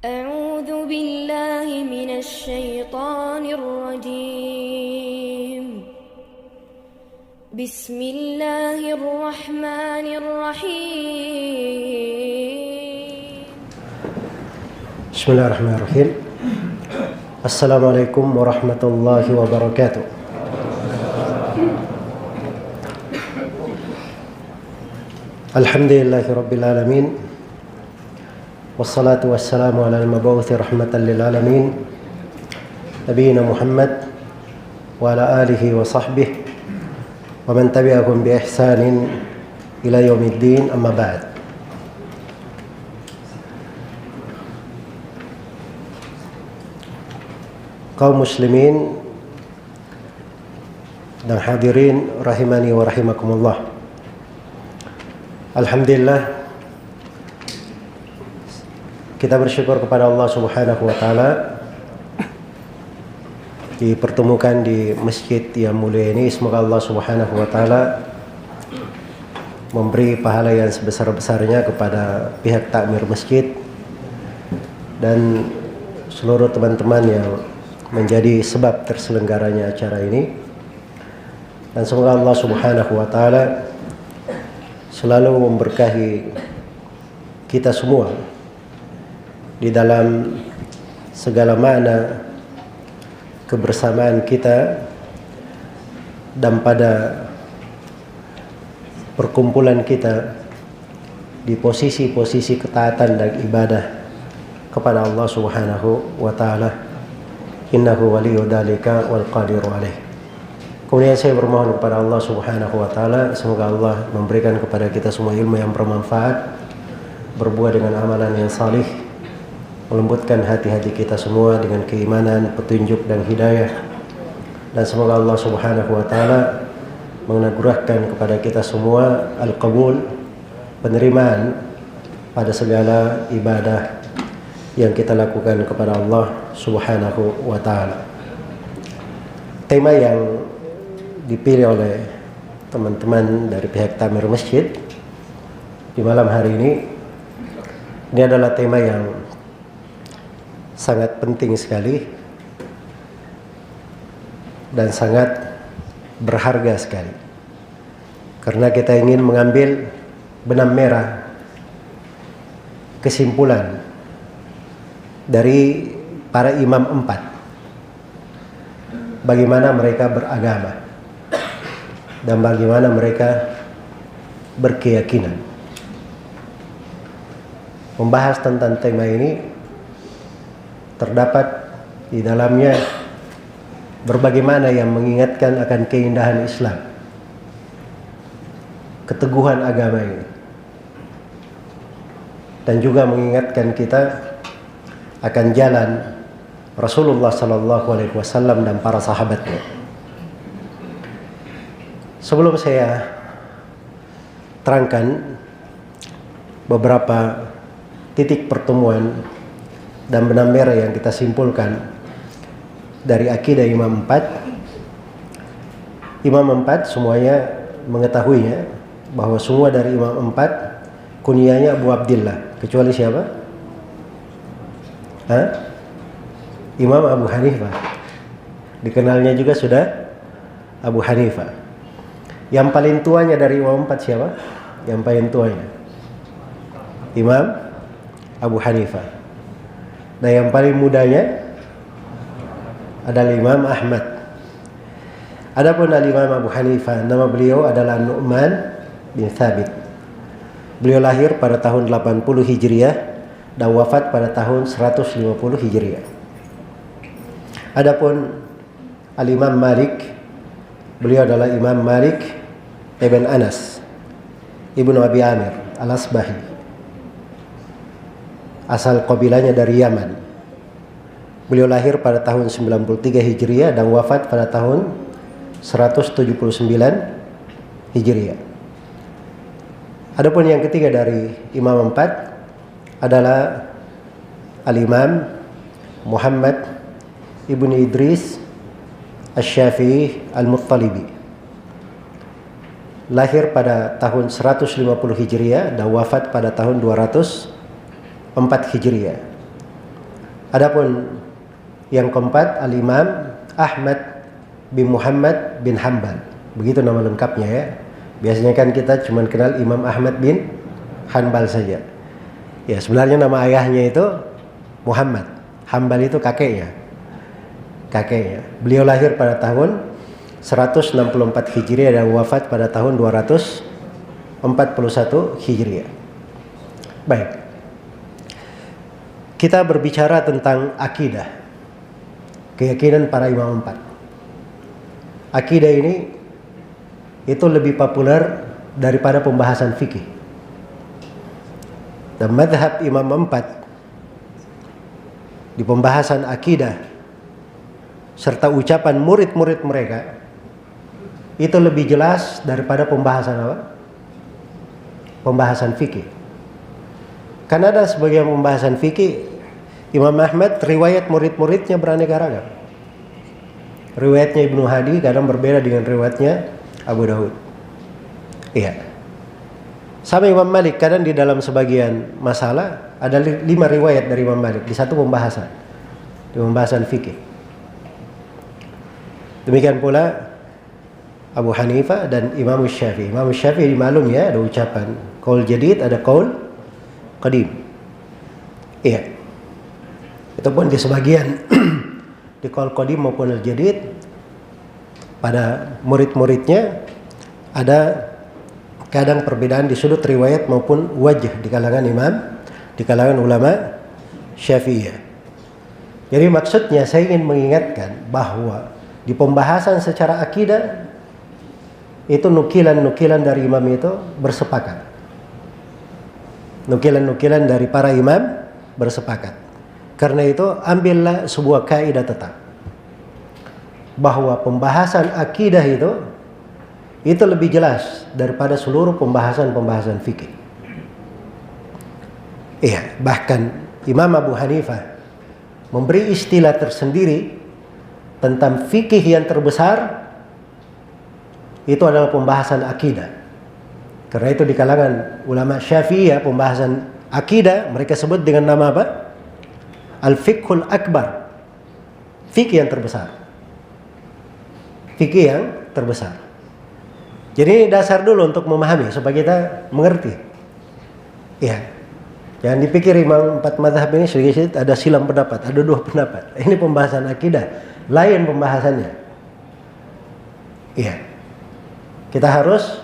أعوذ بالله من الشيطان الرجيم بسم الله الرحمن الرحيم بسم الله الرحمن الرحيم. السلام عليكم ورحمة الله وبركاته. الحمد لله رب العالمين والصلاة والسلام على المبعوث رحمة للعالمين نبينا محمد وعلى آله وصحبه ومن تبعهم بإحسان إلى يوم الدين. أما بعد. Kaum muslimin dan hadirin rahimani wa rahimakumullah. Alhamdulillah, kita bersyukur kepada Allah Subhanahu wa taala dipertemukan di masjid yang mulia ini. Semoga Allah Subhanahu wa taala memberi pahala yang sebesar-besarnya kepada pihak takmir masjid dan seluruh teman-teman yang menjadi sebab terselenggaranya acara ini, dan semoga Allah Subhanahu wa taala selalu memberkahi kita semua di dalam segala makna kebersamaan kita dan pada perkumpulan kita di posisi-posisi ketaatan dan ibadah kepada Allah Subhanahu wa taala. Innahu waliyyu dzalika wal qadiru alaih. Kemudian saya bermohon kepada Allah Subhanahu wa taala, semoga Allah memberikan kepada kita semua ilmu yang bermanfaat, berbuah dengan amalan yang salih, melembutkan hati-hati kita semua dengan keimanan, petunjuk dan hidayah. Dan semoga Allah Subhanahu wa taala menganugerahkan kepada kita semua al-qabul, penerimaan pada segala ibadah yang kita lakukan kepada Allah Subhanahu wa taala. Tema yang dipilih oleh teman-teman dari pihak takmir masjid di malam hari ini adalah tema yang sangat penting sekali dan sangat berharga sekali, karena kita ingin mengambil benang merah kesimpulan dari para imam empat, bagaimana mereka beragama dan bagaimana mereka berkeyakinan. Membahas tentang tema ini terdapat di dalamnya berbagai makna yang mengingatkan akan keindahan Islam, keteguhan agama ini, dan juga mengingatkan kita akan jalan Rasulullah sallallahu alaihi wasallam dan para sahabatnya. Sebelum saya terangkan beberapa titik pertemuan dan benang merah yang kita simpulkan dari akidah Imam Empat. Imam Empat semuanya mengetahuinya bahwa semua dari Imam Empat kunyahnya Abu Abdillah, kecuali siapa? Imam Abu Hanifah. Dikenalnya juga sudah Abu Hanifah. Yang paling tuanya dari Imam Empat siapa? Yang paling tuanya Imam Abu Hanifah. Dan yang paling mudanya adalah Imam Ahmad. Adapun Imam Abu Hanifah, nama beliau adalah Nu'man bin Thabit. Beliau lahir pada tahun 80 Hijriah dan wafat pada tahun 150 Hijriah. Adapun Al-Imam Malik, beliau adalah Imam Malik ibn Anas ibnu Abi Amir Al-Asbahi. Asal kabilahnya dari Yaman. Beliau lahir pada tahun 93 Hijriah dan wafat pada tahun 179 Hijriah. Adapun yang ketiga dari Imam Empat adalah Al-Imam Muhammad ibn Idris Asy-Syafi'i Al-Muttalibi. Lahir pada tahun 150 Hijriah dan wafat pada tahun 204 Hijriah. Adapun yang keempat, Al-Imam Ahmad bin Muhammad bin Hanbal. Begitu nama lengkapnya ya. Biasanya kan kita cuma kenal Imam Ahmad bin Hanbal saja. Ya, sebenarnya nama ayahnya itu Muhammad. Hanbal itu kakeknya. Beliau lahir pada tahun 164 Hijriah dan wafat pada tahun 241 Hijriah. Baik. Kita berbicara tentang akidah. Keyakinan para imam 4. Akidah ini itu lebih populer daripada pembahasan fikih. Dan madhab imam 4 di pembahasan akidah serta ucapan murid-murid mereka itu lebih jelas daripada pembahasan apa? Pembahasan fikih. Karena ada sebagian pembahasan fikih Imam Ahmad riwayat murid-muridnya beraneka ragam. Riwayatnya Ibnu Hadi kadang berbeda dengan riwayatnya Abu Daud. Iya. Sama Imam Malik, kadang di dalam sebagian masalah ada 5 riwayat dari Imam Malik di satu pembahasan, di pembahasan fikih. Demikian pula Abu Hanifah dan Imam Syafi'i. Imam Syafi'i dimaklum ya, ada ucapan qaul jadid, ada qaul qadim. Iya. Itu pun di sebagian di qaul qadim maupun al-jadid pada murid-muridnya ada kadang perbedaan di sudut riwayat maupun wajah di kalangan ulama Syafi'iyah. Jadi maksudnya saya ingin mengingatkan bahwa di pembahasan secara akidah itu nukilan-nukilan dari imam itu bersepakat. Nukilan-nukilan dari para imam bersepakat. Karena itu ambillah sebuah kaidah tetap bahwa pembahasan akidah itu lebih jelas daripada seluruh pembahasan fikih. Iya, bahkan Imam Abu Hanifah memberi istilah tersendiri tentang fikih yang terbesar itu adalah pembahasan akidah. Karena itu di kalangan ulama Syafi'iyah pembahasan akidah mereka sebut dengan nama apa? Al-Fiqhul Akbar. Fikih yang terbesar. Fikih yang terbesar. Jadi ini dasar dulu untuk memahami supaya kita mengerti. Ya, jangan dipikir imam 4 mazhab ini sedikit ada silang pendapat, ada 2 pendapat. Ini pembahasan akidah, lain pembahasannya. Iya, kita harus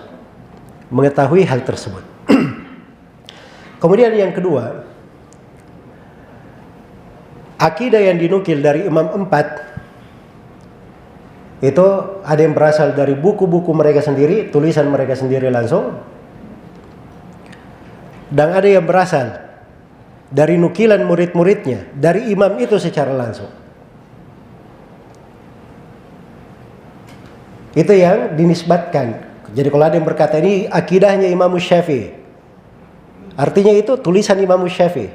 mengetahui hal tersebut. Kemudian yang kedua, akidah yang dinukil dari imam 4 itu ada yang berasal dari buku-buku mereka sendiri, tulisan mereka sendiri langsung. Dan ada yang berasal dari nukilan murid-muridnya, dari imam itu secara langsung. Itu yang dinisbatkan. Jadi kalau ada yang berkata ini akidahnya Imam Syafi'i, artinya itu tulisan Imam Syafi'i.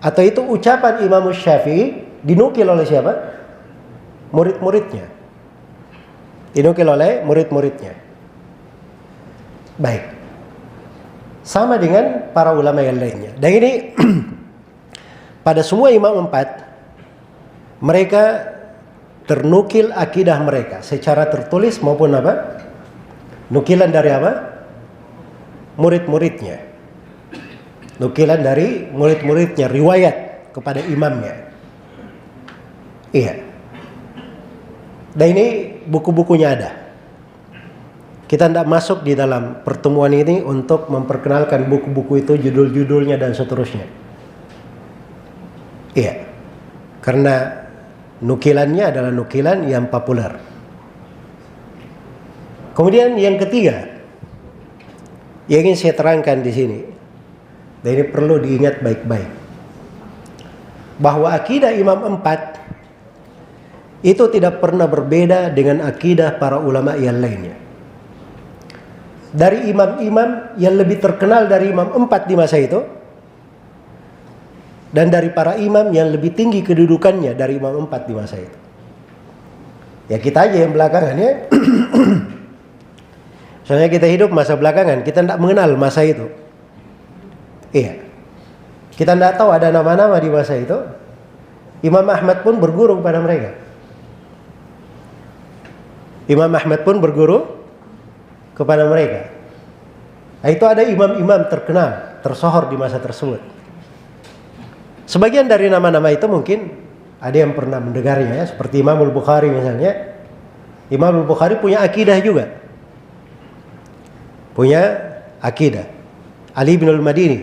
Atau itu ucapan Imam Syafi'i dinukil oleh siapa? Murid-muridnya. Dinukil oleh murid-muridnya. Baik. Sama dengan para ulama yang lainnya. Dan ini pada semua imam 4 mereka ternukil akidah mereka secara tertulis maupun apa? Nukilan dari apa? Murid-muridnya. Nukilan dari murid-muridnya, riwayat kepada imamnya. Iya. Dan ini buku-bukunya ada. Kita tidak masuk di dalam pertemuan ini untuk memperkenalkan buku-buku itu, judul-judulnya dan seterusnya. Iya. Karena nukilannya adalah nukilan yang populer. Kemudian yang ketiga yang ingin saya terangkan di sini, dan ini perlu diingat baik-baik, bahwa akidah Imam 4 itu tidak pernah berbeda dengan akidah para ulama yang lainnya. Dari imam-imam yang lebih terkenal dari Imam 4 di masa itu, dan dari para imam yang lebih tinggi kedudukannya dari Imam 4 di masa itu. Ya kita aja yang belakangan ya. Soalnya kita hidup masa belakangan, kita tidak mengenal masa itu. Iya. Kita tidak tahu ada nama-nama di masa itu. Imam Ahmad pun berguru kepada mereka. Imam Ahmad pun berguru kepada mereka. Nah, itu ada imam-imam terkenal, tersohor di masa tersebut. Sebagian dari nama-nama itu mungkin ada yang pernah mendengarnya, ya, seperti Imam Al-Bukhari misalnya. Imam Al-Bukhari punya akidah juga. Punya akidah. Ali bin Al-Madini.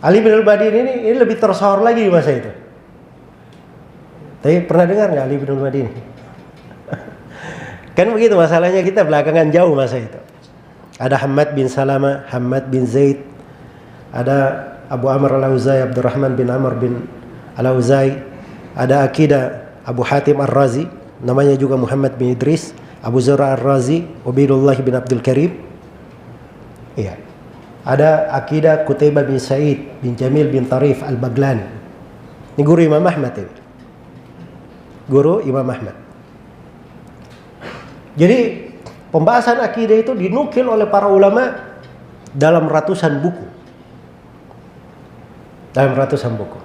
Ali bin Al-Madini ini lebih tersohor lagi di masa itu. Tapi pernah dengar nggak Ali bin Al-Madini? Kan begitu masalahnya, kita belakangan jauh masa itu. Ada Hamad bin Salama, Hamad bin Zaid, ada Abu Amr al-Auzai, Abdurrahman bin Amr bin al-Auzai, ada akidah Abu Hatim ar-Razi, namanya juga Muhammad bin Idris, Abu Zur'a ar-Razi, Ubaidullah bin Abdul Karim. Iya. Ada akidah Qutaibah bin Sa'id bin Jamil bin Tarif al-Baglani. Ini guru Imam Ahmad ini. Guru Imam Ahmad. Jadi pembahasan akidah itu dinukil oleh para ulama dalam ratusan buku. Dalam ratusan buku.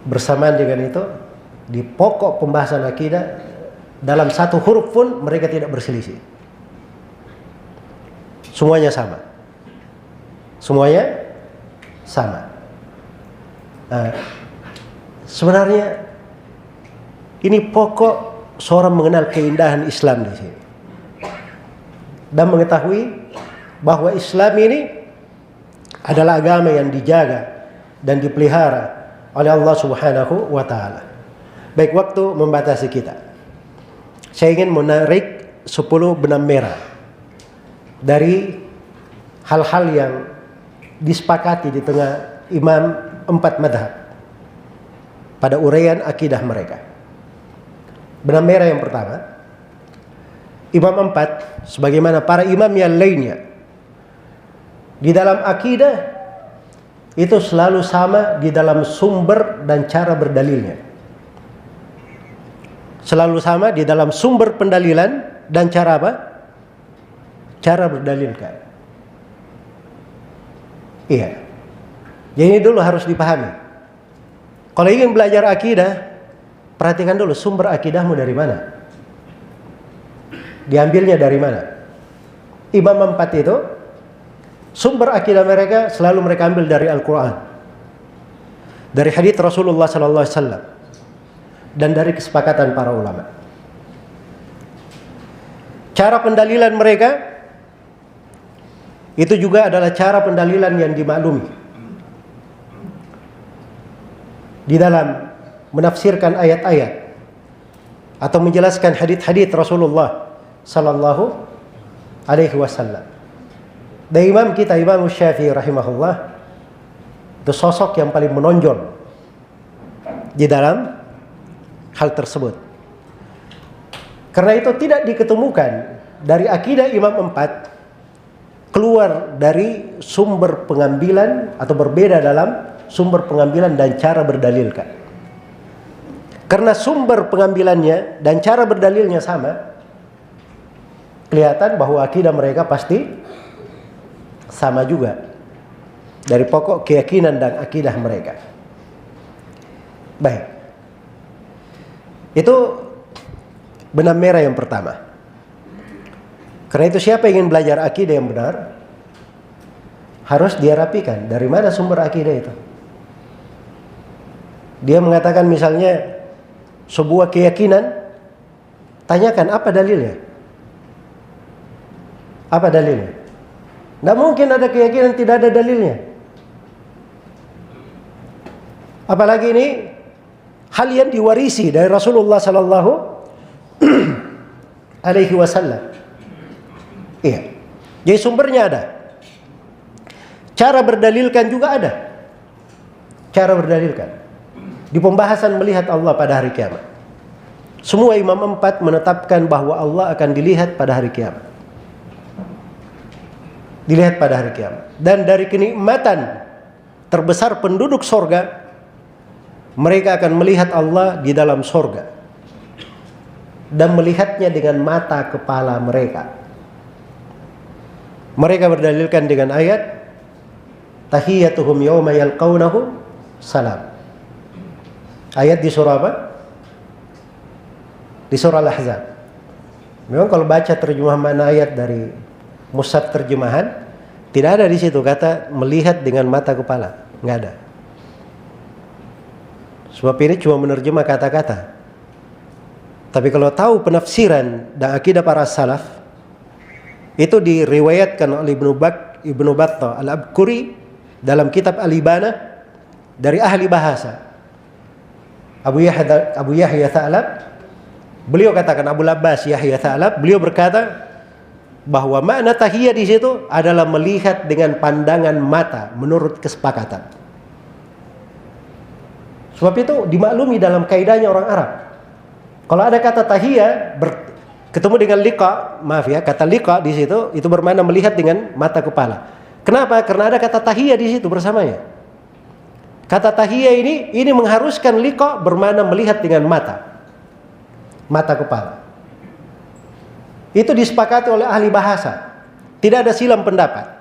Bersamaan dengan itu, di pokok pembahasan akidah, dalam satu huruf pun mereka tidak berselisih. Semuanya sama. Semuanya sama. Nah, sebenarnya ini pokok seorang mengenal keindahan Islam di sini. Dan mengetahui bahwa Islam ini adalah agama yang dijaga dan dipelihara oleh Allah Subhanahu wa taala. Baik, waktu membatasi kita. Saya ingin menarik 10 benang merah dari hal-hal yang disepakati di tengah imam 4 madhab pada uraian akidah mereka. Benang merah yang pertama, imam 4 sebagaimana para imam yang lainnya di dalam akidah itu selalu sama di dalam sumber dan cara berdalilnya. Selalu sama di dalam sumber pendalilan dan cara apa? Cara berdalilkan. Iya. Jadi ini dulu harus dipahami. Kalau ingin belajar akidah, perhatikan dulu sumber akidahmu dari mana. Diambilnya dari mana? Imam 4 itu sumber akidah mereka selalu mereka ambil dari Al-Quran, dari hadits Rasulullah sallallahu alaihi wasallam, dan dari kesepakatan para ulama. Cara pendalilan mereka itu juga adalah cara pendalilan yang dimaklumi di dalam menafsirkan ayat-ayat atau menjelaskan hadits-hadits Rasulullah sallallahu alaihi wasallam. Dan imam kita, Imam Syafi'i rahimahullah, itu sosok yang paling menonjol di dalam hal tersebut. Karena itu tidak diketemukan dari akidah Imam 4 keluar dari sumber pengambilan atau berbeda dalam sumber pengambilan dan cara berdalilkan. Karena sumber pengambilannya dan cara berdalilnya sama, kelihatan bahwa akidah mereka pasti sama juga dari pokok keyakinan dan akidah mereka. Baik. Itu benang merah yang pertama. Karena itu siapa yang ingin belajar akidah yang benar harus dia rapikan dari mana sumber akidah itu. Dia mengatakan misalnya sebuah keyakinan, tanyakan apa dalilnya? Apa dalilnya? Tidak mungkin ada keyakinan tidak ada dalilnya. Apalagi ini hal yang diwarisi dari Rasulullah sallallahu alaihi wasallam. Iya. Jadi sumbernya ada. Cara berdalilkan juga ada. Cara berdalilkan. Di pembahasan melihat Allah pada hari kiamat. Semua imam 4 menetapkan bahwa Allah akan dilihat pada hari kiamat. Dilihat pada hari kiamat. Dan dari kenikmatan terbesar penduduk sorga, mereka akan melihat Allah di dalam sorga dan melihatnya dengan mata kepala mereka. Mereka berdalilkan dengan ayat tahiyyatuhum yawma yalqawnahu salam. Ayat di surah apa? Di surah Al-Ahzab. Memang kalau baca terjemah makna ayat dari mushaf terjemahan, tidak ada di situ kata melihat dengan mata kepala, nggak ada. Sebab ini cuma menerjemah kata-kata. Tapi kalau tahu penafsiran dan akidah para salaf, itu diriwayatkan oleh Ibnu Battah Al-Abkuri dalam kitab Al-Ibana dari ahli bahasa. Abu Yahya Tha'lab, beliau katakan, Abu Abbas Yahya Tha'lab, beliau berkata bahwa makna tahiyya di situ adalah melihat dengan pandangan mata menurut kesepakatan. Sebab itu dimaklumi dalam kaidahnya orang Arab. Kalau ada kata tahiyya ketemu dengan liqa, maaf ya, kata liqa di situ itu bermakna melihat dengan mata kepala. Kenapa? Karena ada kata tahiyya di situ bersamanya. Kata tahiyya ini mengharuskan liqa bermakna melihat dengan mata kepala. Itu disepakati oleh ahli bahasa. Tidak ada silang pendapat.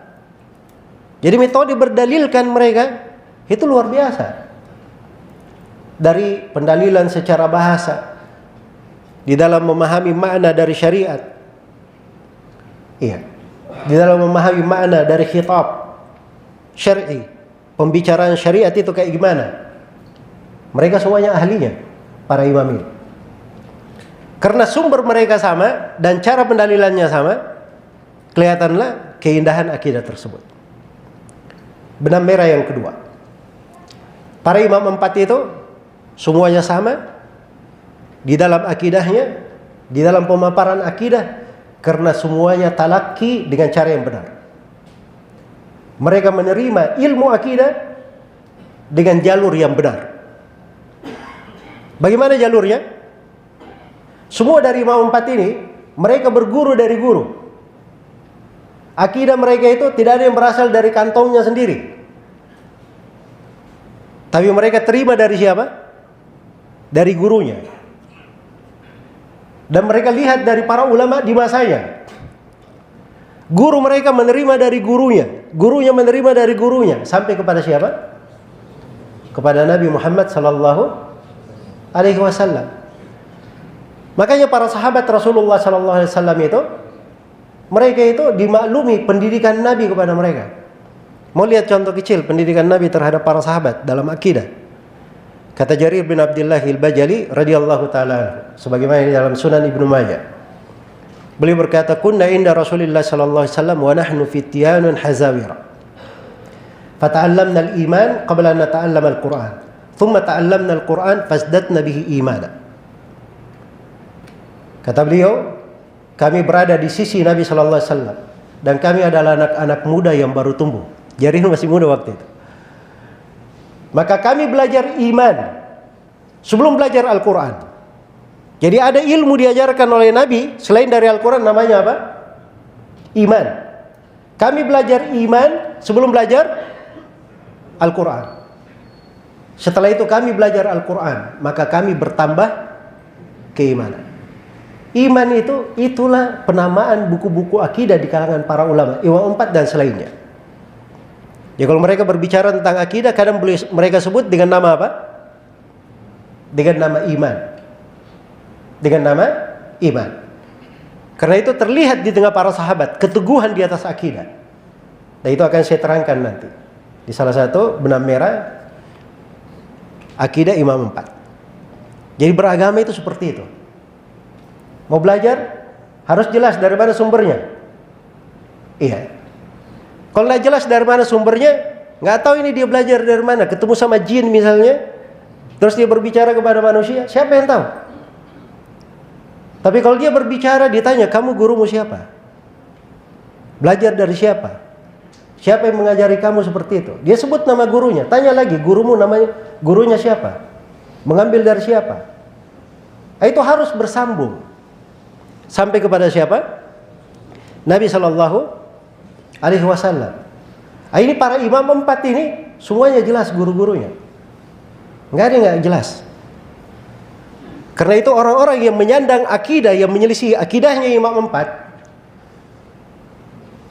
Jadi metode berdalilkan mereka itu luar biasa. Dari pendalilan secara bahasa, di dalam memahami makna dari syariat. Iya. Di dalam memahami makna dari khitab syar'i, pembicaraan syariat itu kayak gimana? Mereka semuanya ahlinya, para imam ini. Karena sumber mereka sama dan cara pendalilannya sama, kelihatanlah keindahan akidah tersebut. Benang merah yang kedua, para imam empat itu semuanya sama di dalam akidahnya, di dalam pemaparan akidah, karena semuanya talaki dengan cara yang benar. Mereka menerima ilmu akidah dengan jalur yang benar. Bagaimana jalurnya? Semua dari imam empat ini, mereka berguru dari guru. Akidah mereka itu tidak ada yang berasal dari kantongnya sendiri. Tapi mereka terima dari siapa? Dari gurunya. Dan mereka lihat dari para ulama di masanya. Guru mereka menerima dari gurunya, gurunya menerima dari gurunya, sampai kepada siapa? Kepada Nabi Muhammad sallallahu alaihi wasallam. Makanya para sahabat Rasulullah sallallahu alaihi wasallam itu, mereka itu dimaklumi pendidikan Nabi kepada mereka. Mau lihat contoh kecil pendidikan Nabi terhadap para sahabat dalam akidah. Kata Jarir bin Abdullah al-Bajali radhiyallahu taala, sebagaimana di dalam Sunan Ibnu Majah. Beliau berkata, "Kunna inda Rasulillah sallallahu alaihi wasallam wa nahnu fityanun hazawira. Fata'allamna al-iman qabla an nata'allama al-Qur'an. Thumma ta'allamna al-Qur'an fasdatna bihi imana." Kata beliau, kami berada di sisi Nabi sallallahu alaihi wasallam dan kami adalah anak-anak muda yang baru tumbuh. Jarir masih muda waktu itu. Maka kami belajar iman sebelum belajar Al-Quran. Jadi ada ilmu diajarkan oleh Nabi selain dari Al-Quran, namanya apa? Iman. Kami belajar iman sebelum belajar Al-Quran. Setelah itu kami belajar Al-Quran, maka kami bertambah keimanan. Iman itulah penamaan buku-buku akidah di kalangan para ulama, Imam empat dan selainnya. Ya, kalau mereka berbicara tentang akidah, kadang mereka sebut dengan nama apa? Dengan nama iman. Dengan nama iman. Karena itu terlihat di tengah para sahabat keteguhan di atas akidah. Dan itu akan saya terangkan nanti di salah satu benang merah akidah imam empat. Jadi beragama itu seperti itu. Mau belajar harus jelas dari mana sumbernya. Iya. Kalau nggak jelas dari mana sumbernya, nggak tahu ini dia belajar dari mana. Ketemu sama jin misalnya, terus dia berbicara kepada manusia, siapa yang tahu? Tapi kalau dia berbicara, ditanya, kamu gurumu siapa? Belajar dari siapa? Siapa yang mengajari kamu seperti itu? Dia sebut nama gurunya. Tanya lagi, gurumu namanya, gurunya siapa? Mengambil dari siapa? Itu harus bersambung sampai kepada siapa? Nabi Shallallahu Alaihi Wasallam. Ini para imam empat ini semuanya jelas guru-gurunya. Nggak ada yang nggak jelas. Karena itu orang-orang yang menyandang akidah, yang menyelisih akidahnya imam empat,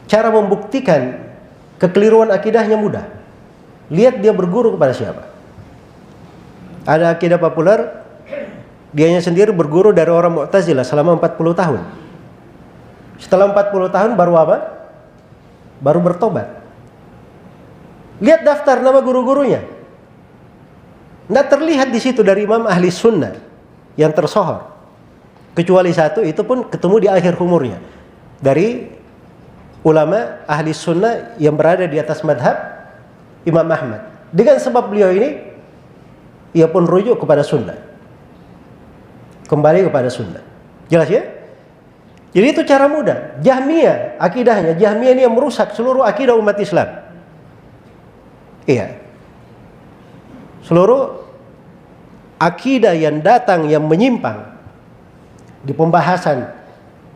cara membuktikan kekeliruan akidahnya mudah. Lihat dia berguru kepada siapa. Ada akidah populer, dianya sendiri berguru dari orang Mu'tazilah selama 40 tahun. Setelah 40 tahun baru apa? Baru bertobat. Lihat daftar nama guru-gurunya. Tidak terlihat di situ dari imam ahli sunnah yang tersohor. Kecuali satu, itu pun ketemu di akhir umurnya. Dari ulama ahli sunnah yang berada di atas madhab Imam Ahmad. Dengan sebab beliau ini, ia pun rujuk kepada sunnah. Kembali kepada sunnah. Jelas ya? Jadi itu cara mudah. Jahmiyah, akidahnya. Jahmiyah ini yang merusak seluruh akidah umat Islam. Iya. Seluruh akidah yang datang yang menyimpang di pembahasan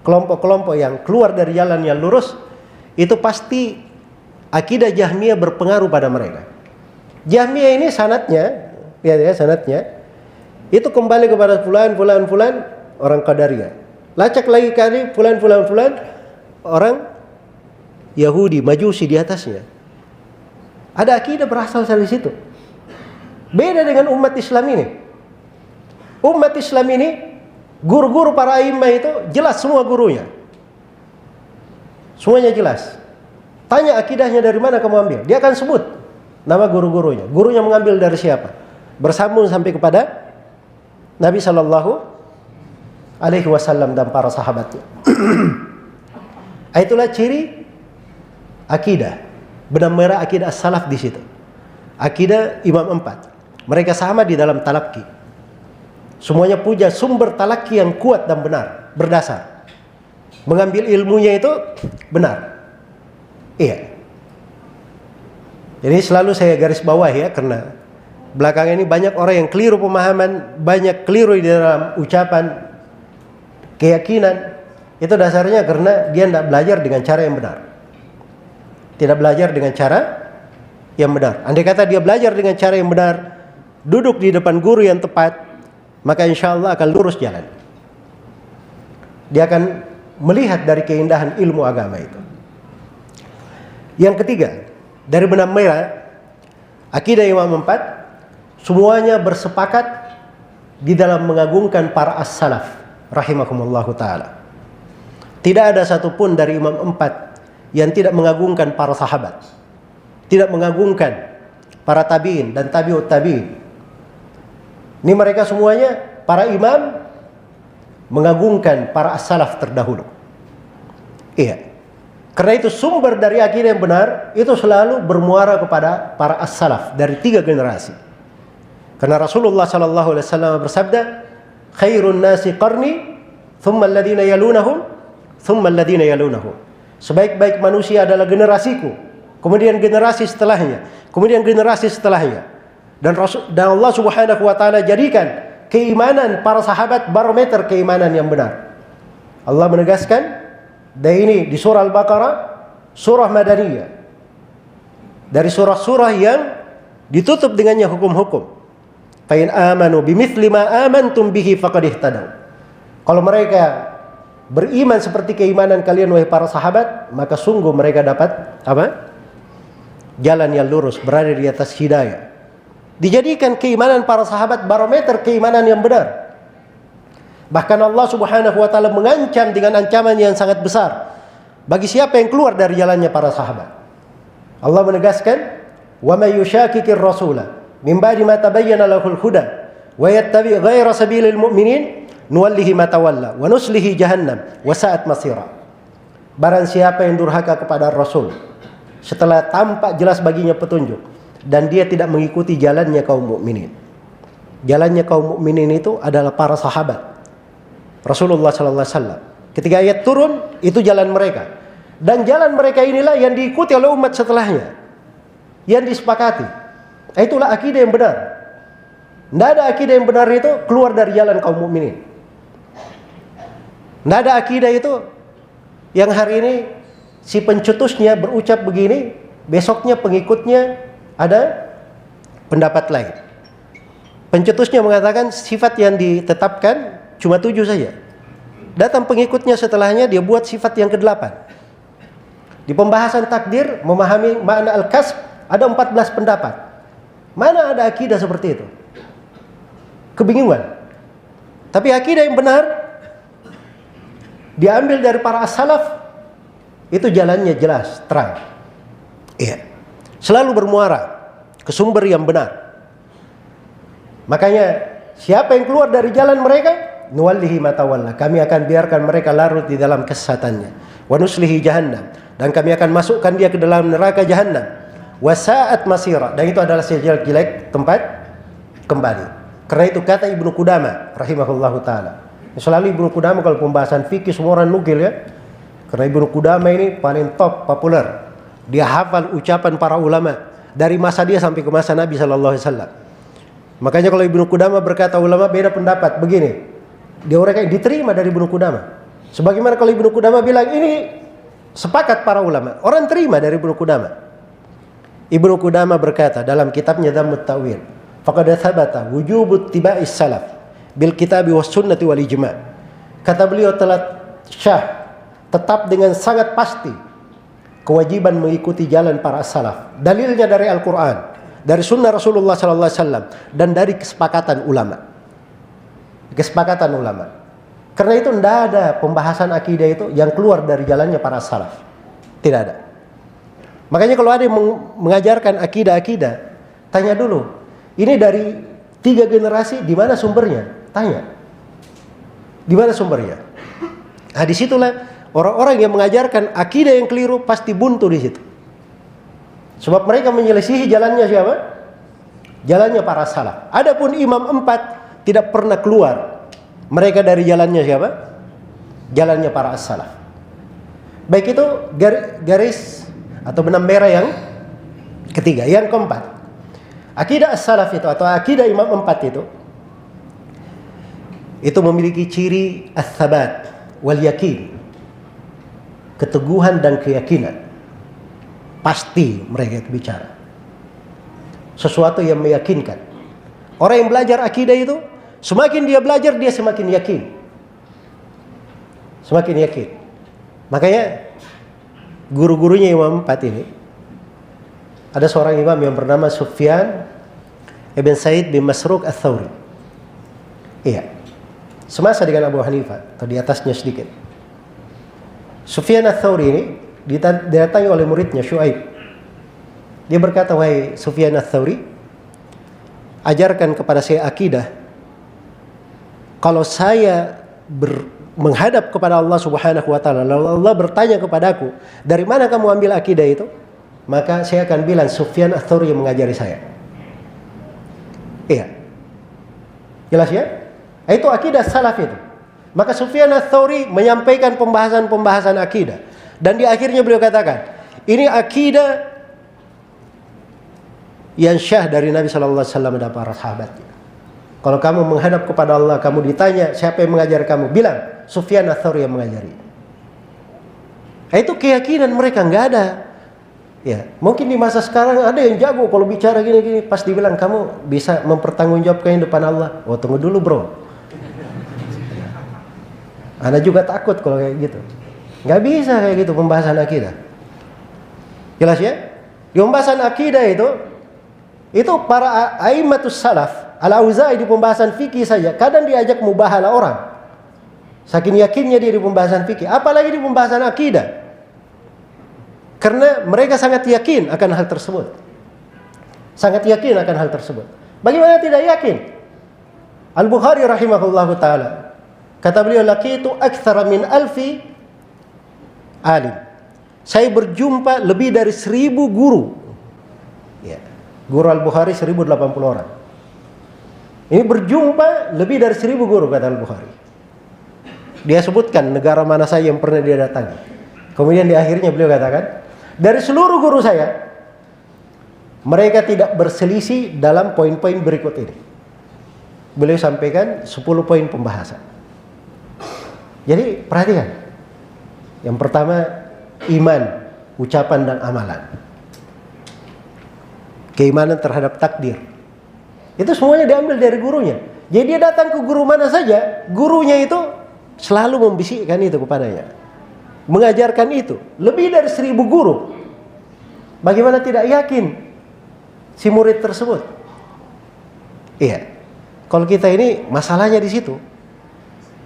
kelompok-kelompok yang keluar dari jalan yang lurus, itu pasti akidah Jahmiyah berpengaruh pada mereka. Jahmiyah ini sanadnya, sanadnya itu kembali kepada fulan orang Qadariyah. Lacak lagi kali fulan orang Yahudi, Majusi di atasnya. Ada akidah berasal dari situ. Beda dengan umat Islam ini. Umat Islam ini, guru-guru para imam itu jelas semua gurunya. Semuanya jelas. Tanya akidahnya dari mana kamu ambil, dia akan sebut nama guru-gurunya. Gurunya mengambil dari siapa? Bersambung sampai kepada Nabi Shallallahu Alaihi Wasallam dan para sahabatnya. Itulah ciri akidah. Benang merah akidah as-salaf di situ. Akidah Imam Empat. Mereka sama di dalam talaki. Semuanya punya sumber talaki yang kuat dan benar, berdasar. Mengambil ilmunya itu benar. Iya. Jadi selalu saya garis bawah ya, karena belakangan ini banyak orang yang keliru pemahaman, banyak keliru di dalam ucapan, keyakinan. Itu dasarnya karena dia tidak belajar dengan cara yang benar. Tidak belajar dengan cara yang benar. Andai kata dia belajar dengan cara yang benar, duduk di depan guru yang tepat, maka insya Allah akan lurus jalan. Dia akan melihat dari keindahan ilmu agama itu. Yang ketiga, dari benang merah akidah Imam Empat, semuanya bersepakat di dalam mengagungkan para as-salaf rahimahumullahu ta'ala. Tidak ada satupun dari Imam Empat yang tidak mengagungkan para sahabat, tidak mengagungkan para tabi'in dan tabi'ut tabi'in. Ini mereka semuanya, para imam, mengagungkan para as-salaf terdahulu. Iya. Karena itu sumber dari akidah yang benar itu selalu bermuara kepada para as-salaf dari 3 generasi. Karena Rasulullah sallallahu alaihi wasallam bersabda, "Khairun nasi qarni, thumma alladhina yalunahum, thumma alladhina yalunahum." Sebaik-baik manusia adalah generasiku, kemudian generasi setelahnya, kemudian generasi setelahnya. Dan Allah Subhanahu wa taala jadikan keimanan para sahabat barometer keimanan yang benar. Allah menegaskan, dan ini di surah Al-Baqarah, surah Madaniyah. Dari surah-surah yang ditutup dengannya hukum-hukum. Fa in amanu bimithli ma amantum bihi faqad ihtadaw. Kalau mereka beriman seperti keimanan kalian wahai para sahabat, maka sungguh mereka dapat apa? Jalan yang lurus, berada di atas hidayah. Dijadikan keimanan para sahabat barometer keimanan yang benar. Bahkan Allah Subhanahu wa taala mengancam dengan ancaman yang sangat besar bagi siapa yang keluar dari jalannya para sahabat. Allah menegaskan, "Wa may yushaqiqir rasula min ba'di ma tabayyana lahul huda wa yattabi' ghayra sabilil mu'minin nuwallihi ma tawalla wa nuslihi jahannam wa sa'at masira." Barang siapa yang durhaka kepada Rasul setelah tampak jelas baginya petunjuk dan dia tidak mengikuti jalannya kaum mukminin. Jalannya kaum mukminin itu adalah para sahabat Rasulullah sallallahu alaihi wasallam. Ketika ayat turun, itu jalan mereka. Dan jalan mereka inilah yang diikuti oleh umat setelahnya, yang disepakati. Itulah akidah yang benar. Tidak ada akidah yang benar itu keluar dari jalan kaum mukminin. Tidak ada akidah itu yang hari ini si pencetusnya berucap begini, besoknya pengikutnya ada pendapat lain. Pencetusnya mengatakan sifat yang ditetapkan cuma 7 saja. Datang pengikutnya setelahnya, dia buat sifat yang ke-8. Di pembahasan takdir, memahami makna al-kasb, ada 14 pendapat. Mana ada akidah seperti itu? kebingungan. Tapi akidah yang benar diambil dari para as-salaf, itu jalannya jelas, terang. Iya. Selalu bermuara ke sumber yang benar. Makanya siapa yang keluar dari jalan mereka, nuwallihi ma tawalla, kami akan biarkan mereka larut di dalam kesesatannya. Wa nuslihi jahannam, dan kami akan masukkan dia ke dalam neraka jahannam. Wa sa'at masira, dan itu adalah sejelek-jelek tempat kembali. Karena itu kata Ibnu Qudamah rahimahullahu taala. Selalu Ibnu Qudamah kalau pembahasan fikih semua orang nukil ya. Karena Ibnu Qudamah ini paling top, populer. Dia hafal ucapan para ulama dari masa dia sampai ke masa Nabi sallallahu alaihi wasallam. Makanya kalau Ibnu Qudamah berkata ulama beda pendapat begini, dia orang yang diterima dari Ibnu Qudamah. Sebagaimana kalau Ibnu Qudamah bilang ini sepakat para ulama, orang terima dari Ibnu Qudamah. Ibnu Qudamah berkata dalam kitabnya Dhammut Ta'wil, faqad thabata wujubut tiba'is salaf bil kitabi was sunnati wal ijma'. Kata beliau telah syah, tetap dengan sangat pasti kewajiban mengikuti jalan para salaf. Dalilnya dari Al-Quran, dari sunnah Rasulullah sallallahu alaihi wasallam, dan dari kesepakatan ulama. Kesepakatan ulama. Karena itu tidak ada pembahasan akidah itu yang keluar dari jalannya para salaf. Tidak ada. Makanya kalau ada yang mengajarkan akidah-akidah, tanya dulu, ini dari 3 generasi, di mana sumbernya? Tanya. Di mana sumbernya? Nah, disitulah orang-orang yang mengajarkan akidah yang keliru pasti buntu di situ. Sebab mereka menyelisihi jalannya siapa? Jalannya para salaf. Adapun imam 4 tidak pernah keluar mereka dari jalannya siapa? Jalannya para as-salaf. Baik itu garis atau benang merah yang ketiga. Yang keempat, akidah as-salaf itu atau akidah imam 4 itu memiliki ciri as-sabat wal yakin, keteguhan dan keyakinan. Pasti mereka bicara sesuatu yang meyakinkan. Orang yang belajar akidah itu, semakin dia belajar dia semakin yakin. Semakin yakin. Makanya guru-gurunya Imam 4 ini, ada seorang imam yang bernama Sufyan ibn Sa'id bin Masruq al-Thawri. Iya. Semasa dengan Abu Hanifah atau di atasnya sedikit. Sufyan al-Thawri ini didatangi oleh muridnya Syuaib. Dia berkata, wahai Sufyan al-Thawri, ajarkan kepada saya akidah. Kalau saya menghadap kepada Allah Subhanahu wa taala, lalu Allah bertanya kepadaku, dari mana kamu ambil akidah itu? Maka saya akan bilang Sufyan al-Thawri yang mengajari saya. Iya. Jelas ya? Itu akidah salaf itu. Maka Sufyan al-Thawri menyampaikan pembahasan-pembahasan akidah. Dan di akhirnya beliau katakan, ini akidah yang syah dari Nabi sallallahu alaihi wasallam dan para sahabatnya. Kalau kamu menghadap kepada Allah, kamu ditanya siapa yang mengajar kamu, bilang Sufyan al-Thawri yang mengajari. Itu keyakinan mereka, nggak ada. Ya, mungkin di masa sekarang ada yang jago kalau bicara gini-gini, pas dibilang kamu bisa mempertanggungjawabkan di depan Allah. Oh, tunggu dulu bro. Anda juga takut kalau kayak gitu. Nggak bisa kayak gitu pembahasan akidah. Jelas ya? Di pembahasan akidah itu para a'immatus salaf, Al-Auza'i di pembahasan fikih saja kadang diajak mubahalah orang. Saking yakinnya dia di pembahasan fikih, apalagi di pembahasan akidah. Karena mereka sangat yakin akan hal tersebut. Sangat yakin akan hal tersebut. Bagaimana tidak yakin? Al-Bukhari rahimahullahu taala, kata beliau, laqitu aktsara min 1000 alim. Saya berjumpa lebih dari 1000 guru. Ya. Guru Al-Bukhari 1080 orang. Ini berjumpa lebih dari 1000 guru, kata Al-Bukhari. Dia sebutkan negara mana saja yang pernah dia datangi. Kemudian di akhirnya beliau katakan, dari seluruh guru saya, mereka tidak berselisih dalam poin-poin berikut ini. Beliau sampaikan 10 poin pembahasan. Jadi perhatikan. Yang pertama, iman, ucapan dan amalan. Keimanan terhadap takdir. Itu semuanya diambil dari gurunya. Jadi dia datang ke guru mana saja, gurunya itu selalu membisikkan itu kepadanya. Mengajarkan itu. Lebih dari 1000 guru. Bagaimana tidak yakin si murid tersebut? Iya. Kalau kita ini masalahnya di situ.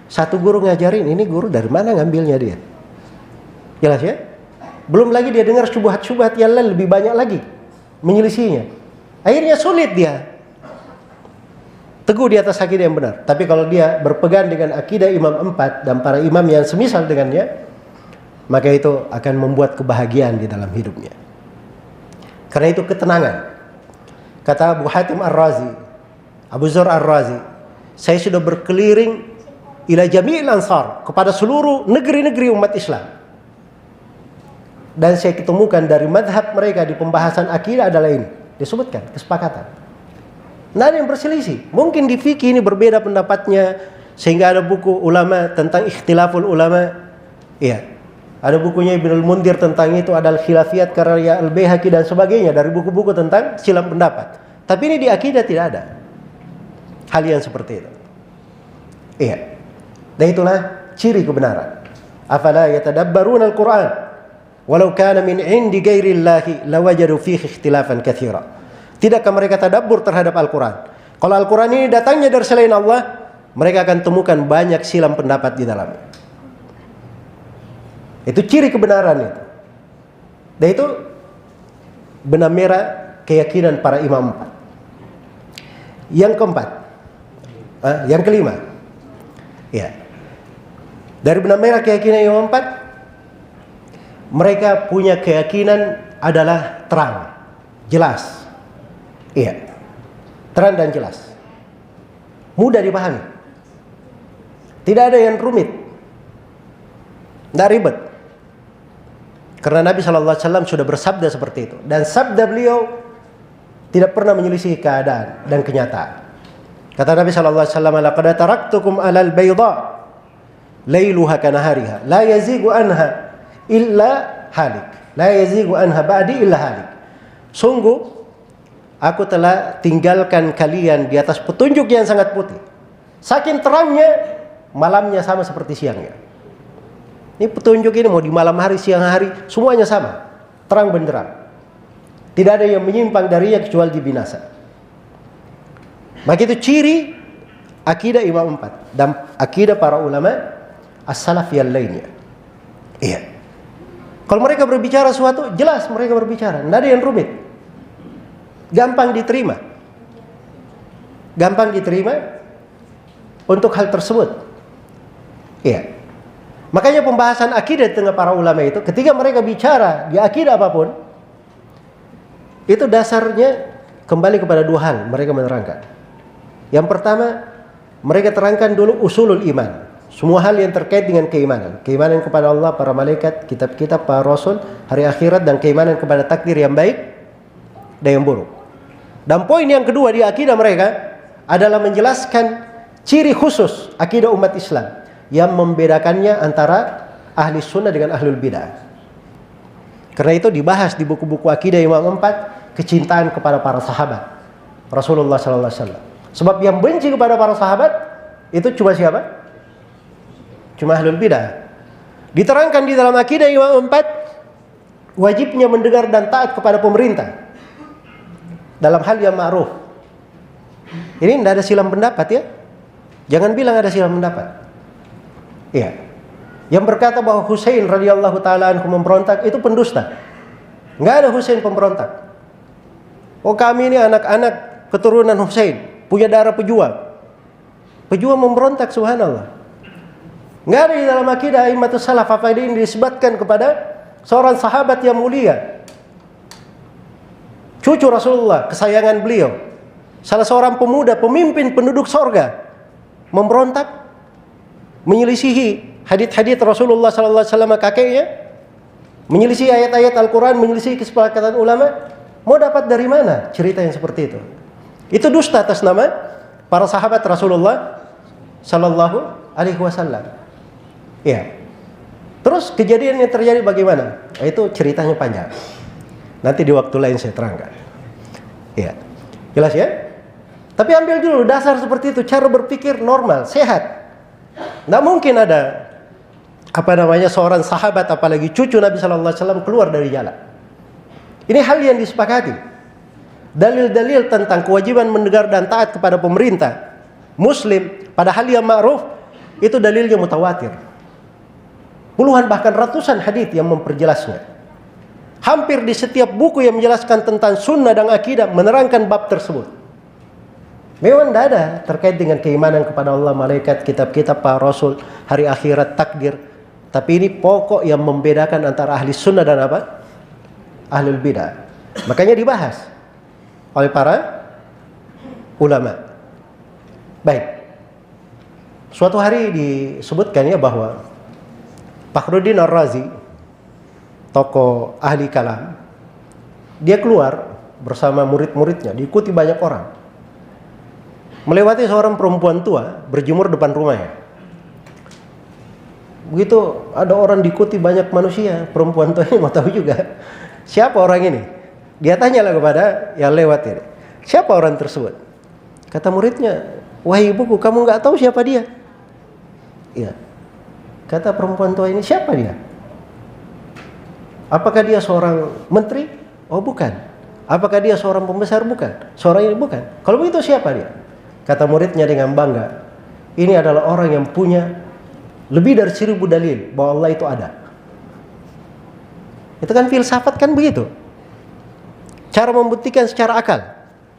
Satu guru ngajarin, ini guru dari mana ngambilnya dia? Jelas ya? Belum lagi dia dengar syubhat-syubhat yang lain lebih banyak lagi menyelisihinya. Akhirnya sulit dia teguh di atas akidah yang benar. Tapi kalau dia berpegang dengan akidah Imam 4 dan para imam yang semisal dengannya, maka itu akan membuat kebahagiaan di dalam hidupnya. Karena itu ketenangan. Kata Abu Hatim Ar-Razi, Abu Zur Ar-Razi, saya sudah berkeliling ila jami'il ansar, kepada seluruh negeri-negeri umat Islam. Dan saya ketemukan dari madhab mereka di pembahasan akidah adalah ini. Disebutkan kesepakatan. Tidak ada yang berselisih. Mungkin di fikih ini berbeda pendapatnya, sehingga ada buku ulama tentang ikhtilaful ulama. Iya. Ada bukunya Ibnul Mundir tentang itu, ada Khilafiyat karya Al-Baihaqi dan sebagainya, dari buku-buku tentang silam pendapat. Tapi ini di akidah tidak ada hal yang seperti itu. Iya. Dan itulah ciri kebenaran. Afala yatadabbaruna al-Qur'an walau kana min 'indi ghairillahi lawajadu fihi ikhtilafan katsira. Tidakkah mereka tadabbur terhadap Al-Quran? Kalau Al-Quran ini datangnya dari selain Allah, mereka akan temukan banyak silam pendapat di dalamnya. Itu ciri kebenaran itu. Dan itu benang merah keyakinan para imam 4. Yang keempat, yang kelima, ya, dari benang merah keyakinan imam 4, mereka punya keyakinan adalah terang, jelas. Iya, terang dan jelas, mudah dipahami, tidak ada yang rumit, tidak ribet. Karena Nabi SAW sudah bersabda seperti itu, dan sabda beliau tidak pernah menyelisih keadaan dan kenyataan. Kata Nabi SAW, "Laqad taraktukum 'alal bayda lailuha kanahariha, la yazigu anha illa halik, la yazigu anha ba'di illa halik." Sungguh aku telah tinggalkan kalian di atas petunjuk yang sangat putih. Saking terangnya, malamnya sama seperti siangnya. Ini petunjuk ini mau di malam hari, siang hari, semuanya sama, terang benderang. Tidak ada yang menyimpang darinya kecuali binasa. Maka itu ciri akidah Imam 4 dan akidah para ulama as-salaf yang lainnya. Iya. Kalau mereka berbicara sesuatu, jelas mereka berbicara, tidak ada yang rumit. Gampang diterima. Gampang diterima untuk hal tersebut. Iya. Makanya pembahasan akidah di tengah para ulama itu, ketika mereka bicara di akidah apapun, itu dasarnya kembali kepada dua hal mereka menerangkan. Yang pertama, mereka terangkan dulu usulul iman. Semua hal yang terkait dengan keimanan. Keimanan kepada Allah, para malaikat, kitab-kitab, para rasul, hari akhirat, dan keimanan kepada takdir yang baik dan yang buruk. Dan poin yang kedua di akidah mereka adalah menjelaskan ciri khusus akidah umat Islam yang membedakannya antara ahli sunnah dengan ahlul bidah. Karena itu dibahas di buku-buku akidah Imam 4, kecintaan kepada para sahabat Rasulullah sallallahu alaihi wasallam. Sebab yang benci kepada para sahabat itu cuma siapa? Cuma ahlul bidah. Diterangkan di dalam akidah Imam 4, wajibnya mendengar dan taat kepada pemerintah dalam hal yang ma'ruf. Ini tidak ada silam pendapat ya. Jangan bilang ada silam pendapat. Iya. Yang berkata bahwa Husain radhiyallahu taala anhu memberontak itu pendusta. Enggak ada Husain pemberontak. Oh, kami ini anak-anak keturunan Husain, punya darah pejuang. Pejuang memberontak, subhanallah. Enggak ada di dalam akidah Aimatus Salaf apa ini disebutkan kepada seorang sahabat yang mulia, cucu Rasulullah, kesayangan beliau, salah seorang pemuda, pemimpin penduduk sorga, memberontak, menyelisihi hadits-hadits Rasulullah sallallahu alaihi wasallam kakeknya, menyelisihi ayat-ayat Al-Quran, menyelisihi kesepakatan ulama. Mau dapat dari mana cerita yang seperti itu? Itu dusta atas nama para sahabat Rasulullah sallallahu alaihi wasallam. Ya. Terus kejadian yang terjadi bagaimana? Itu ceritanya panjang. Nanti di waktu lain saya terangkan. Ya. Jelas ya? Tapi ambil dulu dasar seperti itu, cara berpikir normal, sehat. Tidak mungkin ada seorang sahabat apalagi cucu Nabi sallallahu alaihi wasallam keluar dari jalan. Ini hal yang disepakati. Dalil-dalil tentang kewajiban mendengar dan taat kepada pemerintah Muslim, padahal yang ma'ruf itu dalilnya mutawatir. Puluhan bahkan ratusan hadis yang memperjelasnya. Hampir di setiap buku yang menjelaskan tentang sunnah dan akidah menerangkan bab tersebut. Memang tidak ada terkait dengan keimanan kepada Allah, malaikat, kitab-kitab, para rasul, hari akhirat, takdir. Tapi ini pokok yang membedakan antara ahli sunnah dan apa? Ahlul bidah. Makanya dibahas oleh para ulama. Baik. Suatu hari disebutkan ya bahwa Fakhruddin Ar-Razi, tokoh ahli kalam, dia keluar bersama murid-muridnya, diikuti banyak orang. Melewati seorang perempuan tua berjemur depan rumahnya. Begitu ada orang diikuti banyak manusia, perempuan tua ini mau tahu juga siapa orang ini. Dia tanyalah kepada yang lewat ini, siapa orang tersebut? Kata muridnya, wahai ibuku, kamu nggak tahu siapa dia? Iya. Kata perempuan tua ini, siapa dia? Apakah dia seorang menteri? Oh bukan. Apakah dia seorang pembesar? Bukan. Seorang ini bukan. Kalau begitu siapa dia? Kata muridnya dengan bangga, ini adalah orang yang punya lebih dari 1000 dalil bahwa Allah itu ada. Itu kan filsafat kan begitu. Cara membuktikan secara akal.